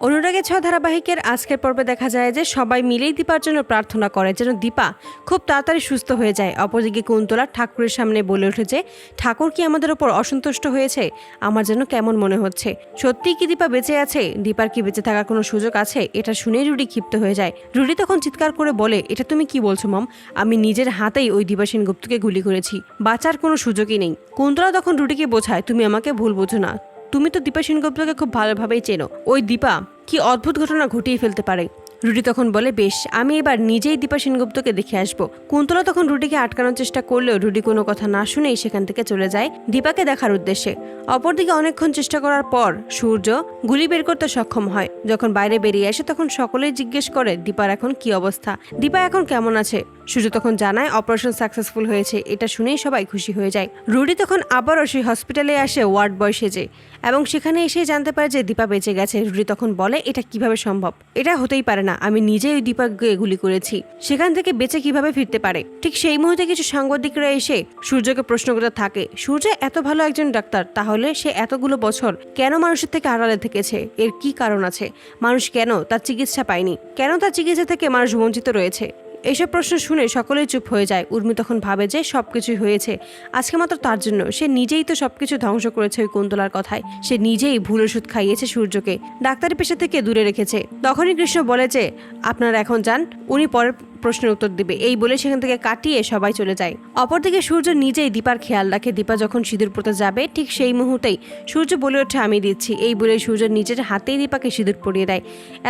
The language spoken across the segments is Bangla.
অনুরাগের ছোঁয়া ধারাবাহিকের আজকের পর্বে দেখা যায় যে সবাই মিলেই দীপার জন্য প্রার্থনা করে যেন দীপা খুব তাড়াতাড়ি সুস্থ হয়ে যায়। অপরদিকে কুন্তলা ঠাকুরের সামনে বলে উঠেছে, ঠাকুর কি আমাদের ওপর অসন্তুষ্ট হয়েছে? আমার যেন কেমন মনে হচ্ছে। সত্যিই কি দীপা বেঁচে আছে? দীপার কি বেঁচে থাকার কোনো সুযোগ আছে? এটা শুনেই রুডি ক্ষিপ্ত হয়ে যায়। রুডি তখন চিৎকার করে বলে, এটা তুমি কি বলছো মম? আমি নিজের হাতেই ওই দীপা সেনগুপ্তকে গুলি করেছি, বাঁচার কোনো সুযোগই নেই। কুন্তলা তখন রুডিকে বোঝায়, তুমি আমাকে ভুল বোঝো না, তুমি তো দীপা সেনগুপ্তকে খুব ভালোভাবেই চেনো। ওই দীপা কি অদ্ভুত ঘটনা ঘটিয়ে ফেলতে পারে। রুডি তখন বলে, বেশ, আমি এবার নিজেই দীপা সেনগুপ্তকে দেখে আসবো। কুন্তলা তখন রুডিকে আটকানোর চেষ্টা করলেও রুডি কোনো কথা না শুনেই সেখান থেকে চলে যায় দীপাকে দেখার উদ্দেশ্যে। অপরদিকে অনেকক্ষণ চেষ্টা করার পর সূর্য গুলি বের করতে সক্ষম হয়। যখন বাইরে বেরিয়ে আসে তখন সকলেই জিজ্ঞেস করে দীপার এখন কি অবস্থা, দীপা এখন কেমন আছে। সূর্য তখন জানায় অপারেশন সাকসেসফুল হয়েছে। এটা শুনেই সবাই খুশি হয়ে যায়। রুডি তখন আবারও সেই হসপিটালে আসে ওয়ার্ড বয় সেজে এবং সেখানে এসে জানতে পারে যে দীপা বেঁচে গেছে। রুডি তখন বলে, এটা কিভাবে সম্ভব? এটা হতেই পারে না, আমি নিজেই ওই দীপাকে গুলি করেছি, সেখান থেকে বেঁচে কিভাবে ফিরতে পারে? ঠিক সেই মুহূর্তে কিছু সাংবাদিকরা এসে সূর্যকে প্রশ্ন করতে থাকে, সূর্য এত ভালো একজন ডাক্তার, তাহলে সে এতগুলো বছর কেন মানুষের থেকে আড়ালে থেকেছে? এর কি কারণ আছে? মানুষ কেন তার চিকিৎসা পায়নি? কেন তার চিকিৎসা থেকে মানুষ বঞ্চিত রয়েছে? এইসব প্রশ্ন শুনে সকলেই চুপ হয়ে যায়। উর্মি তখন ভাবে যে সবকিছুই হয়েছে আজকে মাত্র তার জন্য। সে নিজেই তো সবকিছু ধ্বংস করেছে ওই কুন্তলার কথায়। সে নিজেই ভুল ওষুধ খাইয়েছে সূর্যকে, ডাক্তারি পেশা থেকে দূরে রেখেছে। তখনই কৃষ্ণ বলে যে আপনারা এখন যান, উনি পরের প্রশ্নের উত্তর দিবে। এই বলে সেখান থেকে কাটিয়ে সবাই চলে যায়। অপরদিকে সূর্য নিজেই দীপার খেয়াল রাখে। দীপা যখন সিঁদুর পরতে যাবে ঠিক সেই মুহূর্তেই সূর্য বলে ওঠে, আমি দিচ্ছি। এই বলে সূর্য নিজের হাতেই দীপাকে সিঁদুর পরিয়ে দেয়।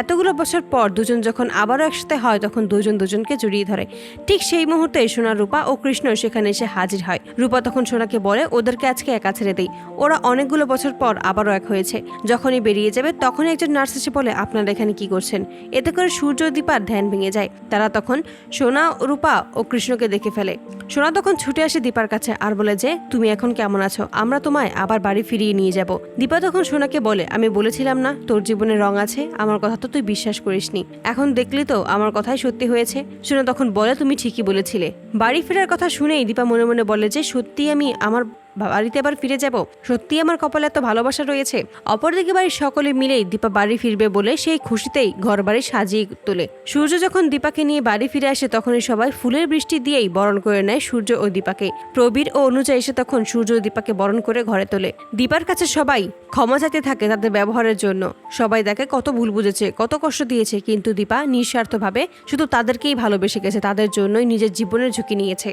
এতগুলো বছর পর দুজন যখন আবারও একসাথে হয় তখন দুজন দুজনকে জড়িয়ে ধরে। ঠিক সেই মুহূর্তে সোনা, রূপা ও কৃষ্ণ সেখানে এসে হাজির হয়। রূপা তখন সোনাকে বলে, ওদেরকে আজকে একা ছেড়ে দেই, ওরা অনেকগুলো বছর পর আবারও এক হয়েছে। যখনই বেরিয়ে যাবে তখনই একজন নার্স এসে বলে, আপনারা এখানে কি করছেন? এতে করে সূর্য ও দীপার ধ্যান ভেঙে যায়। তারা তখন সোনা, রূপা ও কৃষ্ণকে দেখে ফেলে। সোনা তখন ছুটে আসে দীপার কাছে আর বলে যে, তুমি এখন কেমন আছো? আমরা তোমায় আবার বাড়ি ফিরিয়ে নিয়ে যাব। দীপা তখন সোনাকে বলে, আমি বলেছিলাম না তোর জীবনে রং আছে, আমার কথা তো তুই বিশ্বাস করিসনি, এখন দেখলি তো আমার কথাই সত্যি হয়েছে। সোনা তখন বলে, তুমি ঠিকই বলেছিলে। বাড়ি ফেরার কথা শুনেই দীপা মনে মনে বলে যে সত্যি আমি আমার বাড়িতে আবার ফিরে যাব, সত্যি আমার কপালে এত ভালোবাসা রয়েছে। অপরদিকে বাড়ির সকলে মিলেই দীপা বাড়ি ফিরবে বলে সেই খুশিতেই ঘর বাড়ি সাজিয়ে তোলে। সূর্য যখন দীপাকে নিয়ে বাড়ি ফিরে আসে তখনই সবাই ফুলের বৃষ্টি দিয়েই বরণ করে নেয় সূর্য ও দীপাকে। প্রবীর ও অনুজা এসে তখন সূর্য ও দীপাকে বরণ করে ঘরে তোলে। দীপার কাছে সবাই ক্ষমা চাইতে থাকে তাদের ব্যবহারের জন্য। সবাই তাকে কত ভুল বুঝেছে, কত কষ্ট দিয়েছে, কিন্তু দীপা নিঃস্বার্থভাবে শুধু তাদেরকেই ভালোবেসে গেছে, তাদের জন্যই নিজের জীবনের ঝুঁকি নিয়েছে।